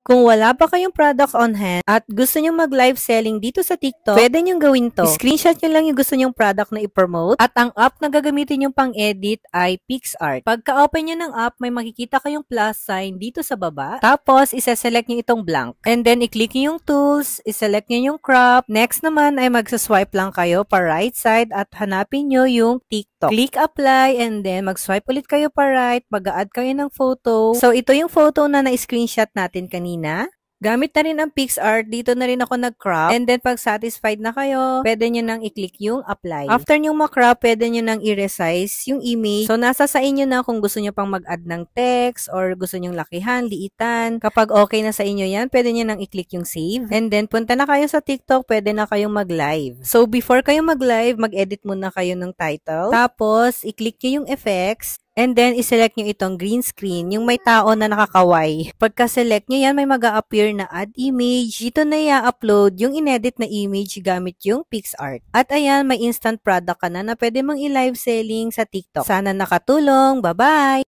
Kung wala pa kayong product on hand at gusto nyo mag-live selling dito sa TikTok, pwede nyo gawin to. Screenshot nyo lang yung gusto nyong product na i-promote at ang app na gagamitin yung pang-edit ay PixArt. Pagka-open nyo ng app, may makikita kayong plus sign dito sa baba. Tapos, isa-select nyo itong blank. And then, i-click nyo yung tools, i-select nyo yung crop. Next naman ay mag-swipe lang kayo pa right side at hanapin nyo yung TikTok. Click apply and then mag-swipe ulit kayo pa right, mag-add kayo ng photo. So, ito yung photo na na-screenshot natin kanina. Gamit na rin ang PixArt, dito na rin ako nag-crop. And then, pag satisfied na kayo, pwede nyo nang i-click yung apply. After nyo ma-crop, pwede nyo nang i-resize yung image. So, nasa sa inyo na kung gusto nyo pang mag-add ng text or gusto nyo lakihan, liitan. Kapag okay na sa inyo yan, pwede nyo nang i-click yung save. And then, punta na kayo sa TikTok, pwede na kayong mag-live. So, before kayo mag-live, mag-edit muna kayo ng title. Tapos, i-click nyo yung effects. And then, iselect nyo itong green screen, yung may tao na nakakaway. Pagka-select nyo yan, may mag-a-appear na add image. Dito na i-upload yung inedit na image gamit yung PixArt. At ayan, may instant product ka na pwede mong i-live selling sa TikTok. Sana nakatulong. Bye-bye!